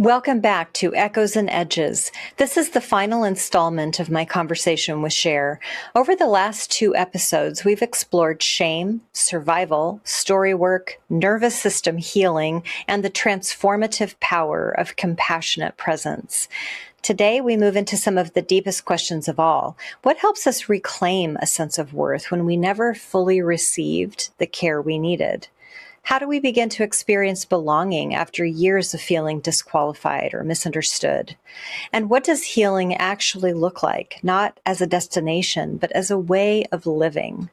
Welcome back to Echoes and Edges. This is the final installment of my conversation with Sher. Over the last 2 episodes, we've explored shame, survival, story work, nervous system healing, and the transformative power of compassionate presence. Today, we move into some of the deepest questions of all. What helps us reclaim a sense of worth when we never fully received the care we needed? How do we begin to experience belonging after years of feeling disqualified or misunderstood? And what does healing actually look like, not as a destination, but as a way of living?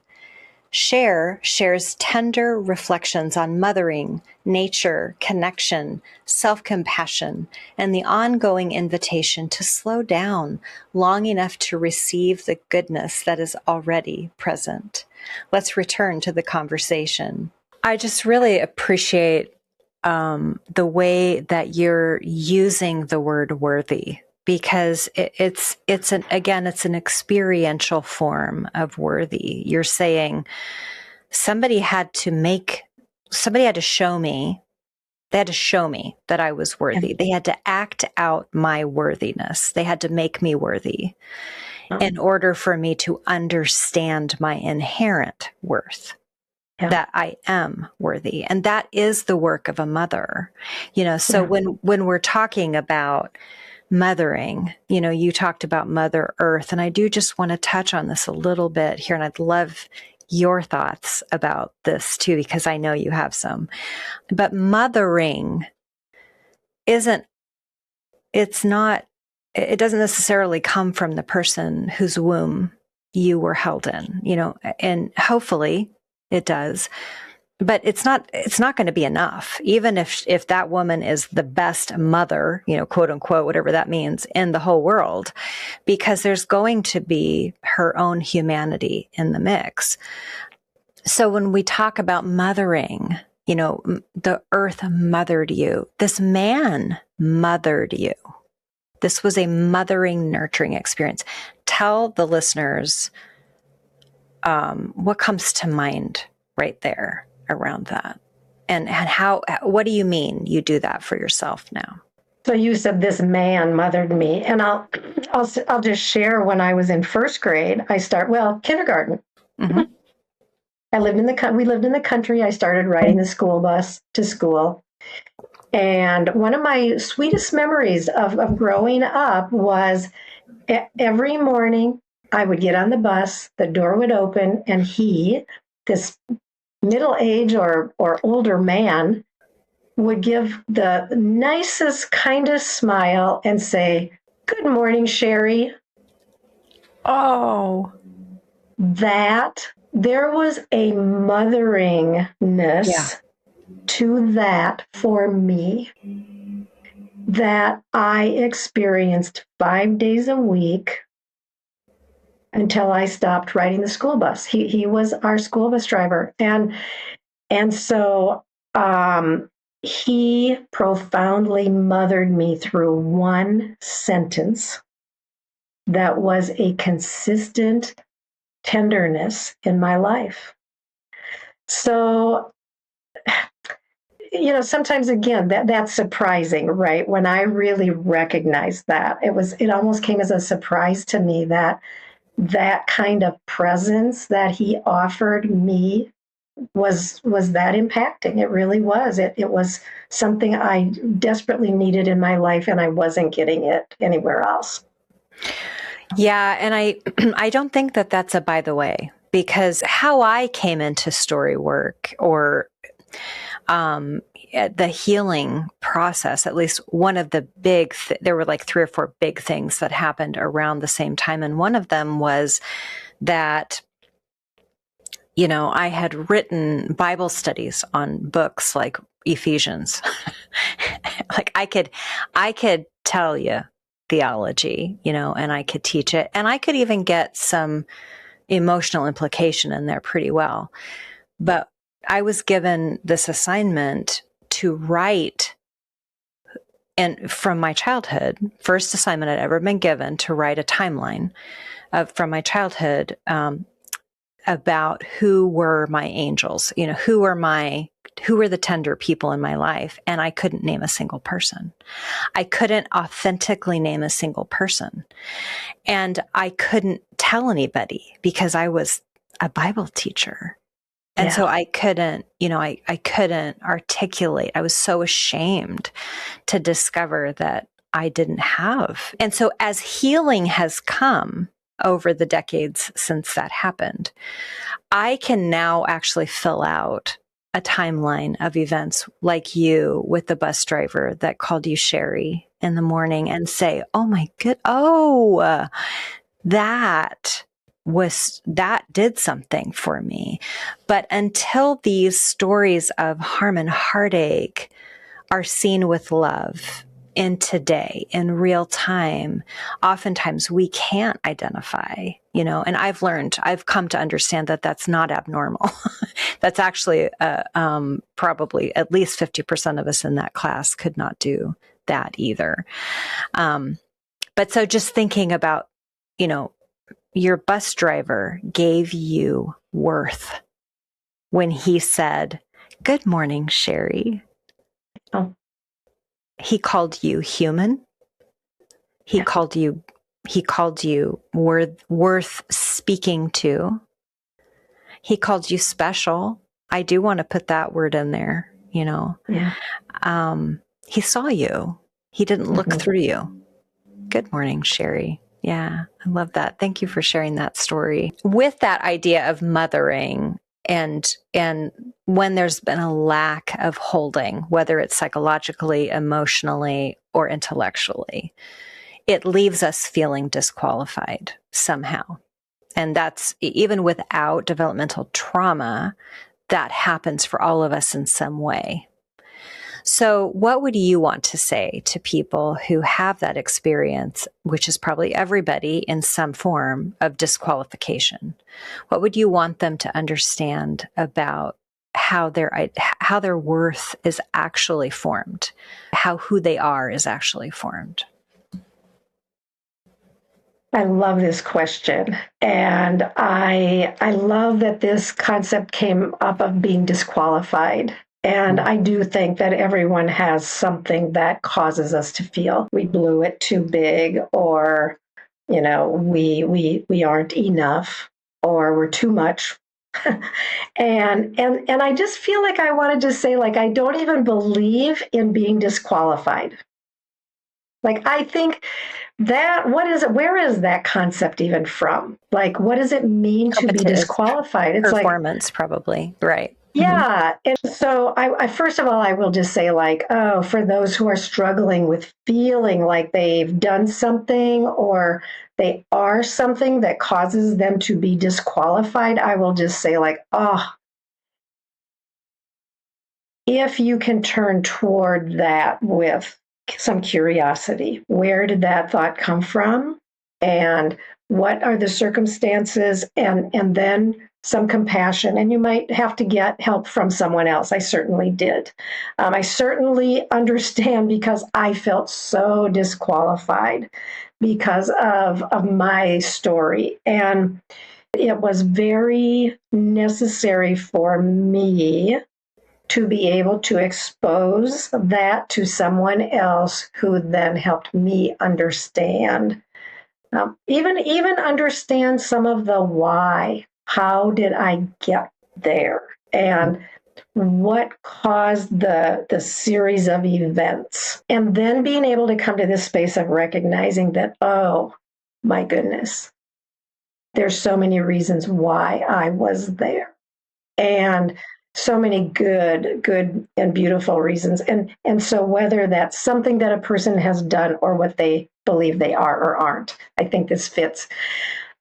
Sher shares tender reflections on mothering, nature, connection, self-compassion, and the ongoing invitation to slow down long enough to receive the goodness that is already present. Let's return to the conversation. I just really appreciate the way that you're using the word worthy, because it's an experiential form of worthy. You're saying somebody had to show me, they had to show me that I was worthy. They had to act out my worthiness. They had to make me worthy in order for me to understand my inherent worth. That I am worthy. And that is the work of a mother. So when we're talking about mothering, you talked about Mother Earth, and I do just want to touch on this a little bit here. And I'd love your thoughts about this too, because I know you have some. But mothering it doesn't necessarily come from the person whose womb you were held in, and hopefully it does, but it's not going to be enough. Even if that woman is the best mother, quote unquote, whatever that means, in the whole world, because there's going to be her own humanity in the mix. So when we talk about mothering, the earth mothered you. This man mothered you. This was a mothering, nurturing experience. Tell the listeners what comes to mind right there around that, and what do you mean you do that for yourself now? So you said this man mothered me, and I'll just share. When I was in first grade, kindergarten. Mm-hmm. We lived in the country. I started riding the school bus to school, and one of my sweetest memories of growing up was every morning I would get on the bus, the door would open, and this middle-aged or older man, would give the nicest, kindest smile and say, "Good morning, Sherry." Oh. That there was a motheringness to that for me that I experienced 5 days a week until I stopped riding the school bus. He was our school bus driver. And so he profoundly mothered me through one sentence that was a consistent tenderness in my life. So, sometimes again, that's surprising, right? When I really recognized that, it almost came as a surprise to me that kind of presence that he offered me was that impacting. It really was. It was something I desperately needed in my life, and I wasn't getting it anywhere else. Yeah, and I don't think that that's a by the way, because how I came into story work or the healing process, at least one of the there were like 3 or 4 big things that happened around the same time. And one of them was that, I had written Bible studies on books like Ephesians. Like I could tell you theology, and I could teach it, and I could even get some emotional implication in there pretty well. But I was given this assignment to write, and from my childhood, first assignment I'd ever been given, to write a timeline from my childhood about who were my angels, who were my who were the tender people in my life? And I couldn't name a single person. I couldn't authentically name a single person. And I couldn't tell anybody because I was a Bible teacher. And so I couldn't, I couldn't articulate. I was so ashamed to discover that I didn't have. And so as healing has come over the decades since that happened, I can now actually fill out a timeline of events like you with the bus driver that called you Sherry in the morning and say, oh my good, that did something for me. But until these stories of harm and heartache are seen with love in today, in real time, oftentimes we can't identify, and I've come to understand that that's not abnormal. That's actually probably at least 50% of us in that class could not do that either. But so just thinking about, your bus driver gave you worth when he said, "Good morning, Sherry." Oh. He called you human. He called you worth speaking to. He called you special. I do want to put that word in there, Yeah. He saw you. He didn't look through you. Good morning, Sherry. Yeah, I love that. Thank you for sharing that story. With that idea of mothering and when there's been a lack of holding, whether it's psychologically, emotionally, or intellectually, it leaves us feeling disqualified somehow. And that's even without developmental trauma, that happens for all of us in some way. So what would you want to say to people who have that experience, which is probably everybody in some form of disqualification? What would you want them to understand about how their worth is actually formed, how who they are is actually formed? I love this question. And I love that this concept came up of being disqualified. And I do think that everyone has something that causes us to feel we blew it too big, or, we aren't enough, or we're too much. and I just feel like I wanted to say, like, I don't even believe in being disqualified. Like, I think that, what is it? Where is that concept even from? Like, what does it mean to be disqualified? It's performance, probably, right? Yeah. And so I first of all, I will just say, like, oh, for those who are struggling with feeling like they've done something or they are something that causes them to be disqualified, I will just say, like, oh, if you can turn toward that with some curiosity, where did that thought come from? And what are the circumstances? And then some compassion. And you might have to get help from someone else. I certainly did. I certainly understand, because I felt so disqualified because of my story. And it was very necessary for me to be able to expose that to someone else who then helped me understand, even understand some of the why. How did I get there? And what caused the series of events? And then being able to come to this space of recognizing that, oh, my goodness, there's so many reasons why I was there. And so many good and beautiful reasons. And so whether that's something that a person has done or what they believe they are or aren't, I think this fits.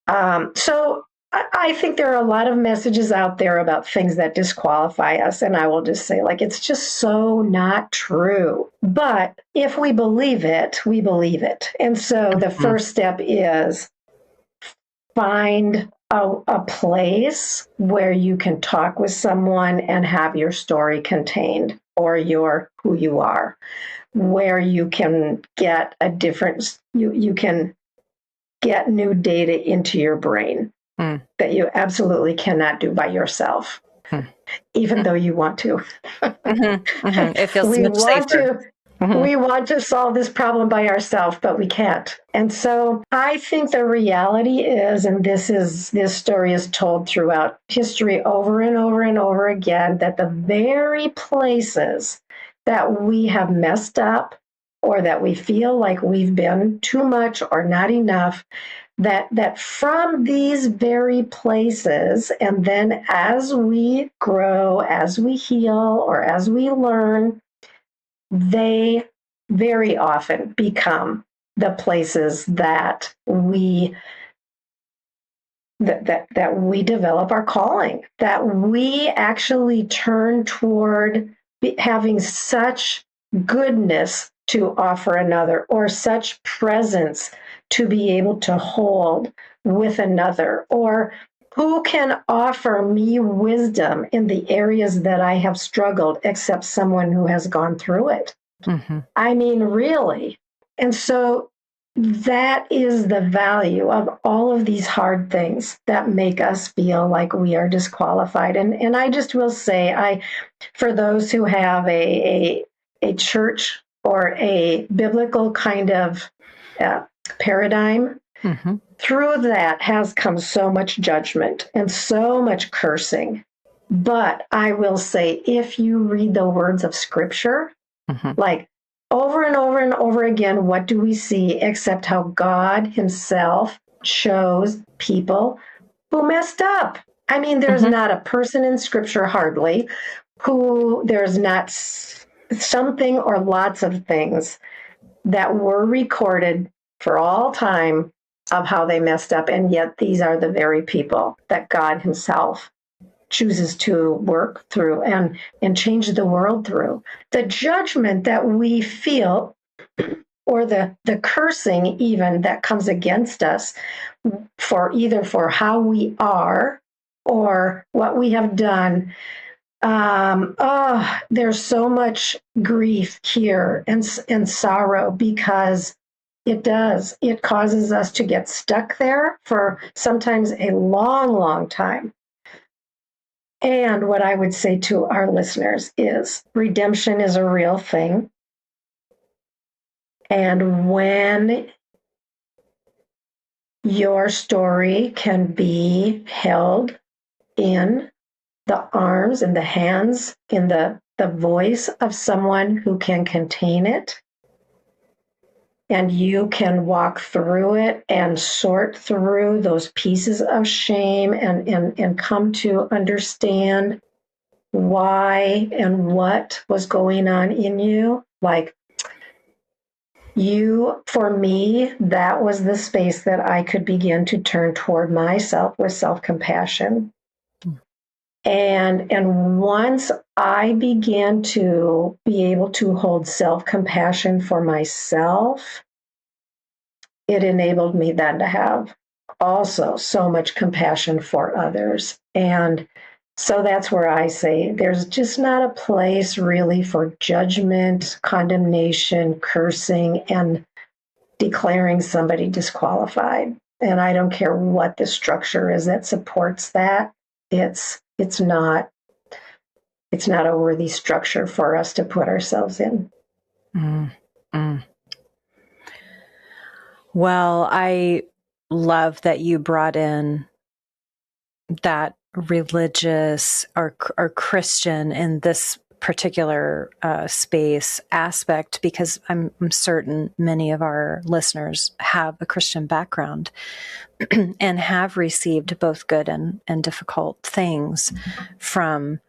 So I think there are a lot of messages out there about things that disqualify us. And I will just say, like, it's just so not true. But if we believe it, we believe it. And so the first step is find a place where you can talk with someone and have your story contained, or your who you are, where you can get a different, you can get new data into your brain that you absolutely cannot do by yourself. even though you want to. It feels we much want safer. to we want to solve this problem by ourselves, but we can't. And so I think the reality is, and this story is told throughout history over and over and over again, that the very places that we have messed up or that we feel like we've been too much or not enough, that from these very places, and then as we grow, as we heal, or as we learn, they very often become the places that we that we develop our calling, that we actually turn toward having such goodness to offer another, or such presence to be able to hold with another, or who can offer me wisdom in the areas that I have struggled except someone who has gone through it. I mean, really. And so that is the value of all of these hard things that make us feel like we are disqualified. And I just will say, for those who have a church or a biblical kind of paradigm, through that has come so much judgment and so much cursing. But I will say, if you read the words of Scripture, like over and over and over again, what do we see except how God Himself chose people who messed up? I mean, there's not a person in Scripture, hardly, who there's not something or lots of things that were recorded for all time of how they messed up. And yet these are the very people that God Himself chooses to work through and change the world through. The judgment that we feel, or the cursing even that comes against us for either for how we are or what we have done, there's so much grief here and sorrow, because it causes us to get stuck there for sometimes a long, long time. And what I would say to our listeners is redemption is a real thing. And when your story can be held in the arms and the hands, in the voice of someone who can contain it, and you can walk through it and sort through those pieces of shame and come to understand why and what was going on in you. Like for me, that was the space that I could begin to turn toward myself with self-compassion. And once I began to be able to hold self-compassion for myself, it enabled me then to have also so much compassion for others. And so that's where I say there's just not a place really for judgment, condemnation, cursing, and declaring somebody disqualified. And I don't care what the structure is that supports that. It's not a worthy structure for us to put ourselves in. Well, I love that you brought in that religious or Christian in this particular space aspect, because I'm certain many of our listeners have a Christian background and have received both good and difficult things from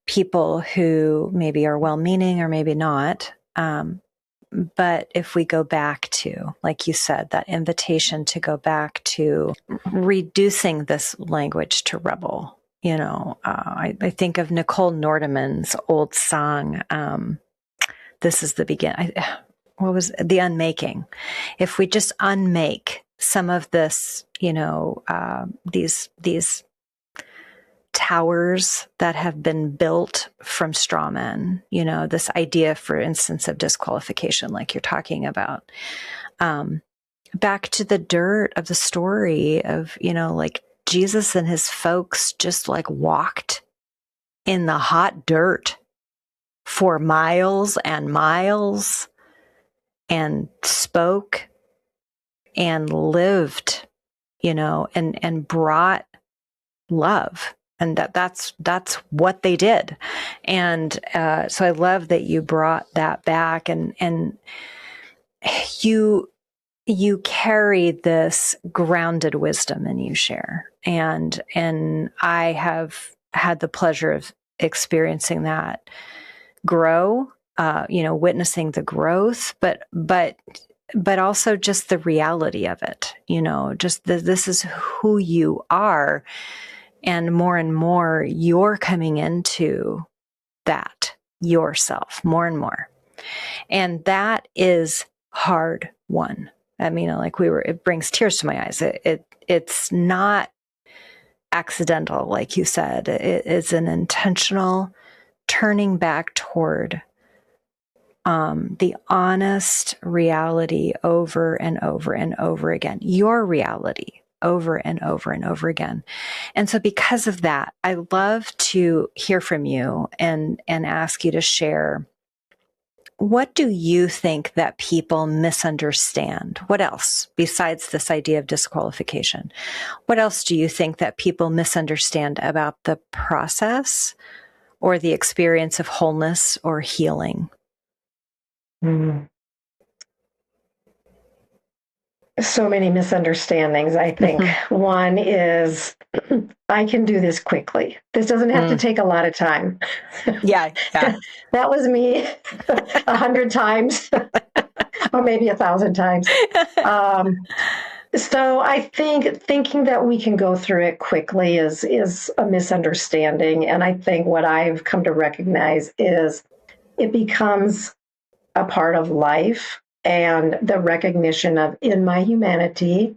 people who maybe are well-meaning or maybe not. But if we go back to, like you said, that invitation to go back to reducing this language to rebel, I think of Nicole Nordeman's old song, This is the Beginning. What was it? The Unmaking? If we just unmake some of this, these towers that have been built from straw men, this idea, for instance, of disqualification, like you're talking about, back to the dirt of the story of, like Jesus and his folks just like walked in the hot dirt for miles and miles and spoke and lived, and brought love. And that's what they did. And so I love that you brought that back, and you carry this grounded wisdom in you, Cher. And I have had the pleasure of experiencing that grow, witnessing the growth, but also just the reality of it, just this is who you are. And more, you're coming into that yourself more and more. And that is hard won. I mean, it brings tears to my eyes. It's not accidental, like you said. It is an intentional turning back toward the honest reality over and over and over again, your reality over and over and over again. And so because of that, I love to hear from you and ask you to share, what do you think that people misunderstand? What else, besides this idea of disqualification, what else do you think that people misunderstand about the process or the experience of wholeness or healing? Mm. So many misunderstandings, I think. One is, I can do this quickly. This doesn't have to take a lot of time. Yeah. That was me 100 times, or maybe 1,000 times. So I think thinking that we can go through it quickly is a misunderstanding. And I think what I've come to recognize is it becomes a part of life, and the recognition of, in my humanity,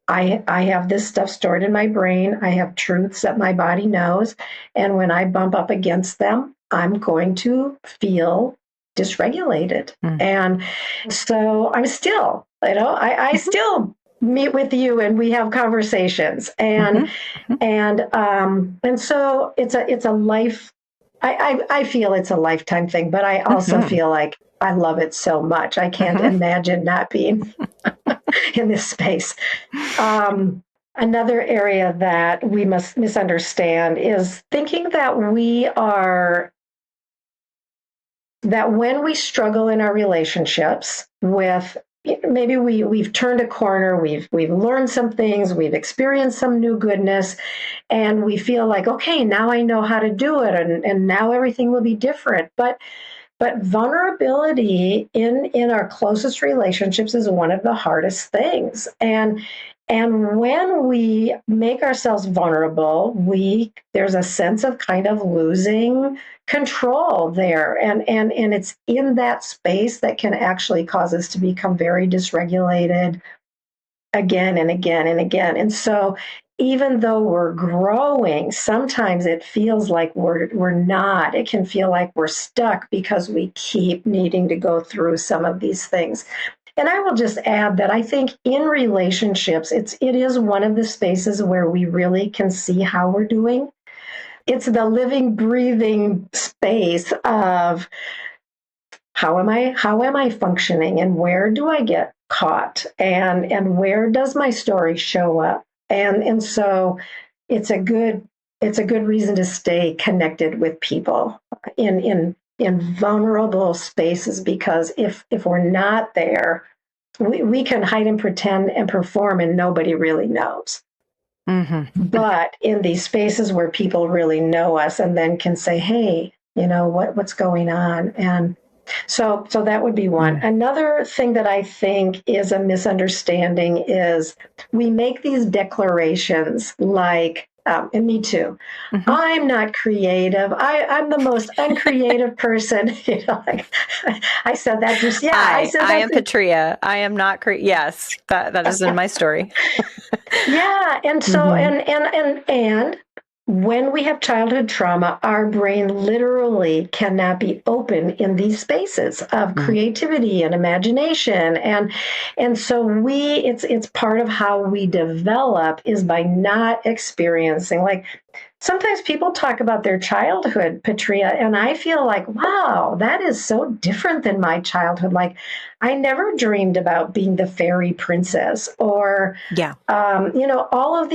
I have this stuff stored in my brain. I have truths that my body knows. And when I bump up against them, I'm going to feel dysregulated. And so I'm still, I still meet with you and we have conversations. And so it's a life. I feel it's a lifetime thing, but I also feel like I love it so much. I can't imagine not being in this space. Another area that we must misunderstand is thinking that that when we struggle in our relationships with, maybe we've turned a corner, we've learned some things, we've experienced some new goodness, and we feel like, okay, now I know how to do it, and now everything will be different. But vulnerability in our closest relationships is one of the hardest things. And when we make ourselves vulnerable, there's a sense of kind of losing control there. And it's in that space that can actually cause us to become very dysregulated again and again and again. And so even though we're growing, sometimes it feels like we're not. It can feel like we're stuck because we keep needing to go through some of these things. And I will just add that I think in relationships, it is one of the spaces where we really can see how we're doing. It's the living, breathing space of how am I functioning, and where do I get caught, and where does my story show up? And so it's a good reason to stay connected with people in vulnerable spaces, because if we're not there, we can hide and pretend and perform and nobody really knows. But in these spaces where people really know us and then can say, hey, what's going on? And so that would be one. Another thing that I think is a misunderstanding is we make these declarations like, and me too, I'm not creative. I'm the most uncreative person. I said that just, I said that. I am Patria. I am not creative. Yes, that is in my story. Yeah. And so, and when we have childhood trauma, our brain literally cannot be open in these spaces of creativity and imagination. And so it's part of how we develop is by not experiencing, like, sometimes people talk about their childhood, Patria, and I feel like, wow, that is so different than my childhood. Like, I never dreamed about being the fairy princess or, all of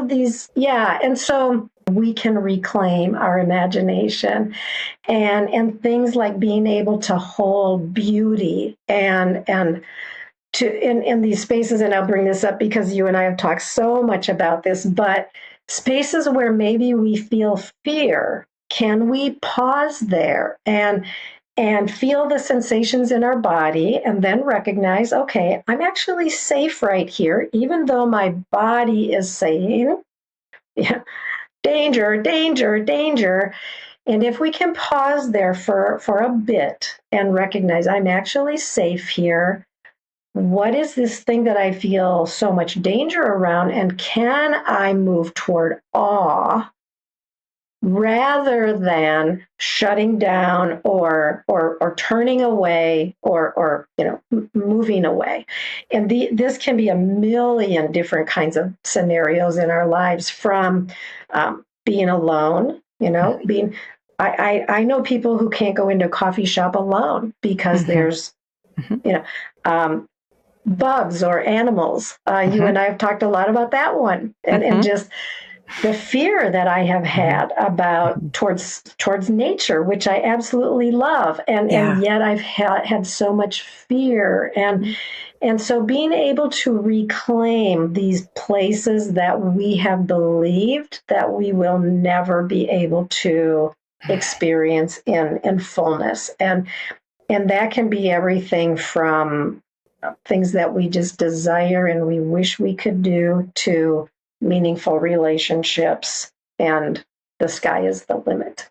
these. Yeah. And so we can reclaim our imagination and things like being able to hold beauty and in these spaces. And I'll bring this up because you and I have talked so much about this, but spaces where maybe we feel fear, can we pause there and feel the sensations in our body and then recognize, okay, I'm actually safe right here, even though my body is saying, yeah, danger, danger, danger. And if we can pause there for a bit and recognize I'm actually safe here, what is this thing that I feel so much danger around? And can I move toward awe rather than shutting down or turning away or moving away? And this can be a million different kinds of scenarios in our lives, from being alone, being. I know people who can't go into a coffee shop alone because there's, bugs or animals. You and I have talked a lot about that one, and just the fear that I have had about towards nature, which I absolutely love, and yet I've had so much fear, and so being able to reclaim these places that we have believed that we will never be able to experience in fullness, and that can be everything from things that we just desire and we wish we could do to meaningful relationships, and the sky is the limit.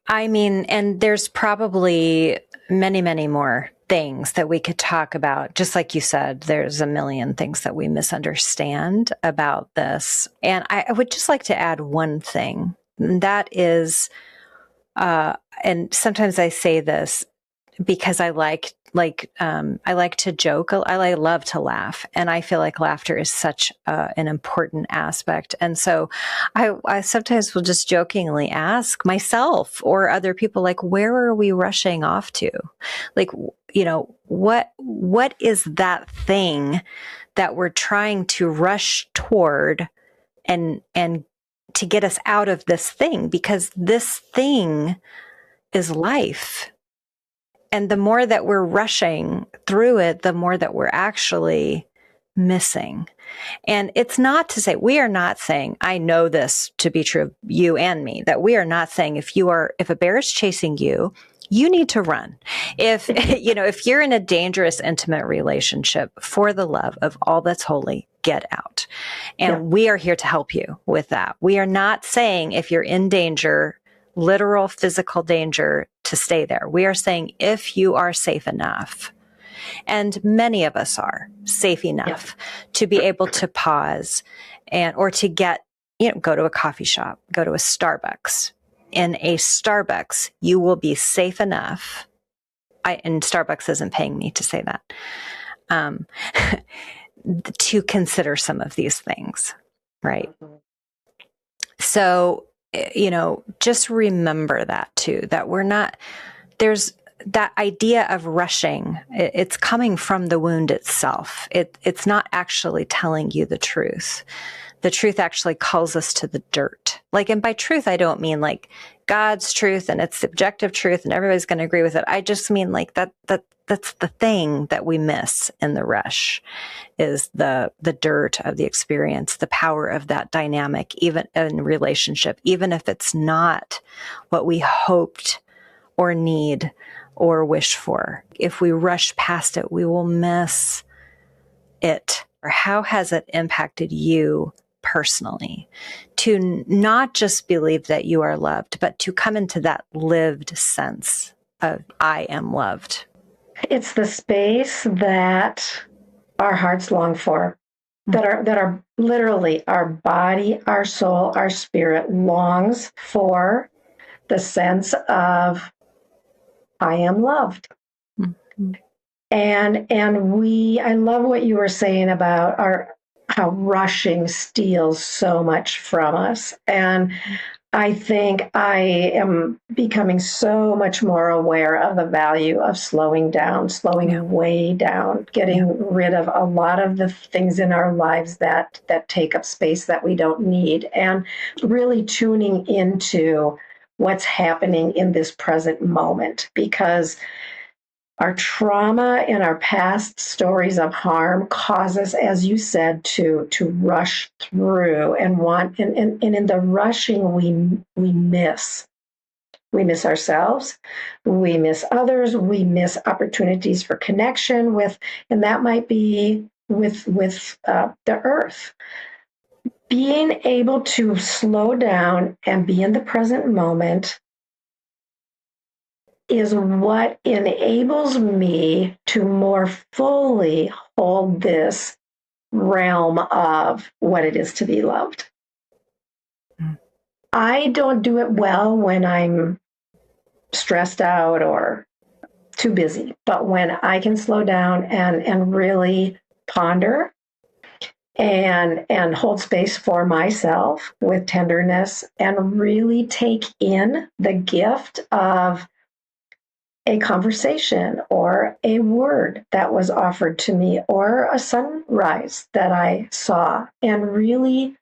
I mean, and there's probably many, many more things that we could talk about. Just like you said, there's a million things that we misunderstand about this. And I would just like to add one thing, and that is, and sometimes I say this because I like to joke. I love to laugh, and I feel like laughter is such an important aspect. And so I sometimes will just jokingly ask myself or other people, like, where are we rushing off to? Like, what is that thing that we're trying to rush toward and to get us out of this thing? Because this thing is life. And the more that we're rushing through it, the more that we're actually missing. And it's not to say, we are not saying, I know this to be true of you and me, that we are not saying if a bear is chasing you, you need to run. If you're in a dangerous, intimate relationship, for the love of all that's holy, get out. And we are here to help you with that. We are not saying if you're in danger, literal physical danger, to stay there. We are saying if you are safe enough, and many of us are safe enough to be able to pause or to go to a coffee shop, go to a Starbucks. In a Starbucks, you will be safe enough. And Starbucks isn't paying me to say that, to consider some of these things, right? So, just remember that too, that there's that idea of rushing. It's coming from the wound itself. It's not actually telling you the truth. The truth actually calls us to the dirt. And by truth, I don't mean like God's truth and it's subjective truth and everybody's going to agree with it. I just mean like that's the thing that we miss in the rush, is the dirt of the experience, the power of that dynamic, even in relationship, even if it's not what we hoped or need or wish for. If we rush past it, we will miss it. Or how has it impacted you personally to not just believe that you are loved, but to come into that lived sense of I am loved? It's the space that our hearts long for. that are literally our body, our soul, our spirit longs for the sense of I am loved. Mm-hmm. And I love what you were saying about how rushing steals so much from us. And I think I am becoming so much more aware of the value of slowing down, way down, getting rid of a lot of the things in our lives that take up space that we don't need, and really tuning into what's happening in this present moment, because our trauma and our past stories of harm cause us, as you said, to rush through and in the rushing we miss. We miss ourselves, we miss others, we miss opportunities for connection with, and that might be with the earth. Being able to slow down and be in the present moment is what enables me to more fully hold this realm of what it is to be loved. I don't do it well when I'm stressed out or too busy, but when I can slow down and really ponder and hold space for myself with tenderness and really take in the gift of a conversation or a word that was offered to me or a sunrise that I saw, and really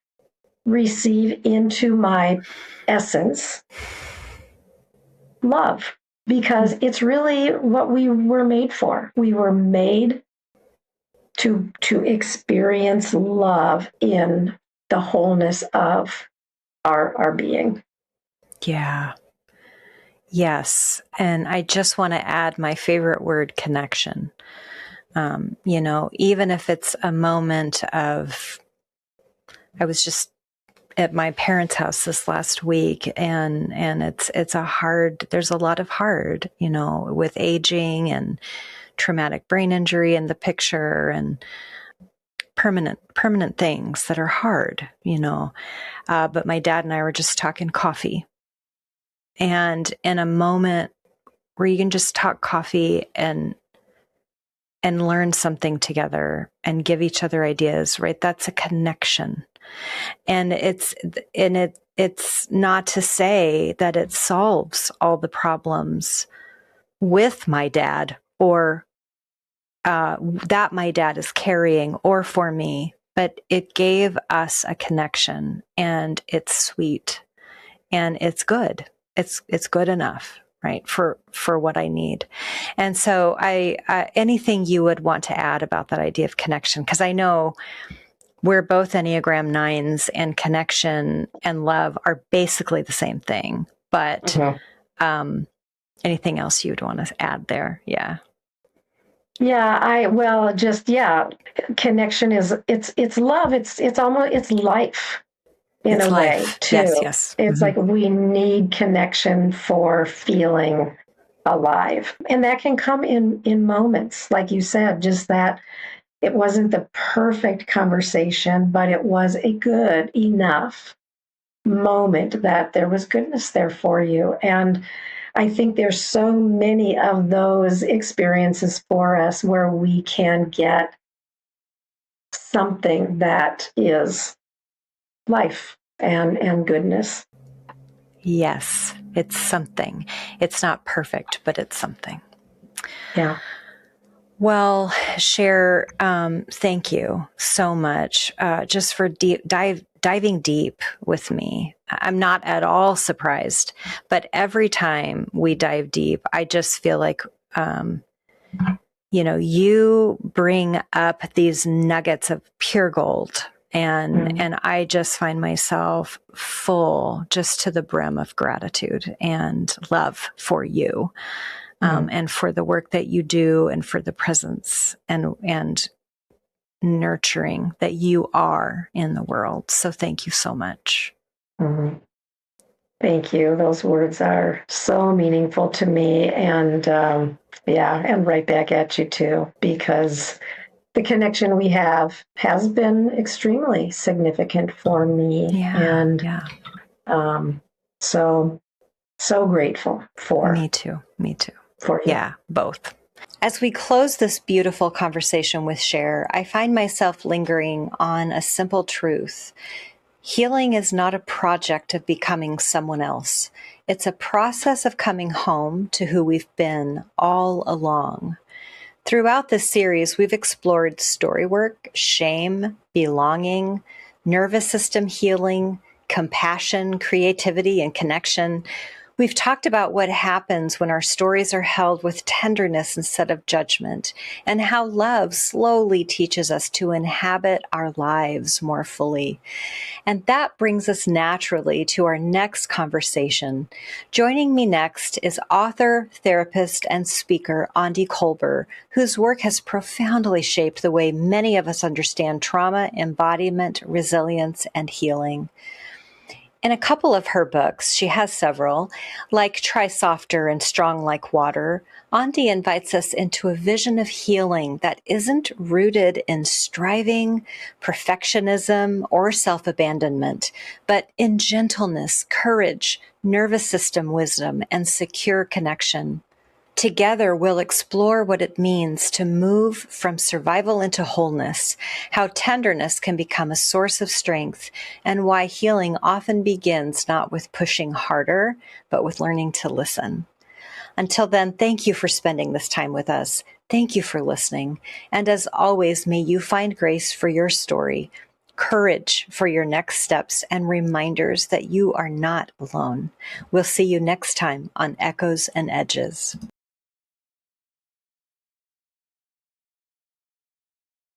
receive into my essence love, because it's really what we were made for. We were made to experience love in the wholeness of our being. Yeah. Yes. And I just want to add my favorite word, connection. Even if it's a moment of, I was just at my parents' house this last week, and there's a lot of hard, with aging and traumatic brain injury in the picture, and permanent things that are hard, but my dad and I were just talking coffee, and in a moment where you can just talk coffee and learn something together and give each other ideas, right? That's a connection. And it's not to say that it solves all the problems with my dad, or that my dad is carrying, or for me, but it gave us a connection, and it's sweet, and it's good. It's good enough, right, for what I need. And so anything you would want to add about that idea of connection, because I know we're both Enneagram 9s, and connection and love are basically the same thing, but anything else you'd want to add there? Yeah. Connection is it's love. It's almost, it's life. In a way, too. Yes. It's like we need connection for feeling alive. And that can come in moments, like you said, just that it wasn't the perfect conversation, but it was a good enough moment that there was goodness there for you. And I think there's so many of those experiences for us where we can get something that is life and goodness. Yes, it's something. It's not perfect, but it's something. Yeah. Well, Sher, thank you so much just for diving deep with me. I'm not at all surprised, but every time we dive deep, I just feel like, you bring up these nuggets of pure gold. And I just find myself full, just to the brim, of gratitude and love for you, and for the work that you do, and for the presence and nurturing that you are in the world. So thank you so much. Mm-hmm. Thank you. Those words are so meaningful to me, and and right back at you too, because the connection we have has been extremely significant for me. And so grateful for. Me too. For you. Yeah, both. As we close this beautiful conversation with Cher, I find myself lingering on a simple truth. Healing is not a project of becoming someone else. It's a process of coming home to who we've been all along. Throughout this series, we've explored story work, shame, belonging, nervous system healing, compassion, creativity, and connection. We've talked about what happens when our stories are held with tenderness instead of judgment, and how love slowly teaches us to inhabit our lives more fully. And that brings us naturally to our next conversation. Joining me next is author, therapist, and speaker Andi Kolber, whose work has profoundly shaped the way many of us understand trauma, embodiment, resilience, and healing. In a couple of her books, she has several, like Try Softer and Strong Like Water, Andi invites us into a vision of healing that isn't rooted in striving, perfectionism, or self-abandonment, but in gentleness, courage, nervous system wisdom, and secure connection. Together, we'll explore what it means to move from survival into wholeness, how tenderness can become a source of strength, and why healing often begins not with pushing harder, but with learning to listen. Until then, thank you for spending this time with us. Thank you for listening. And as always, may you find grace for your story, courage for your next steps, and reminders that you are not alone. We'll see you next time on Echoes and Edges.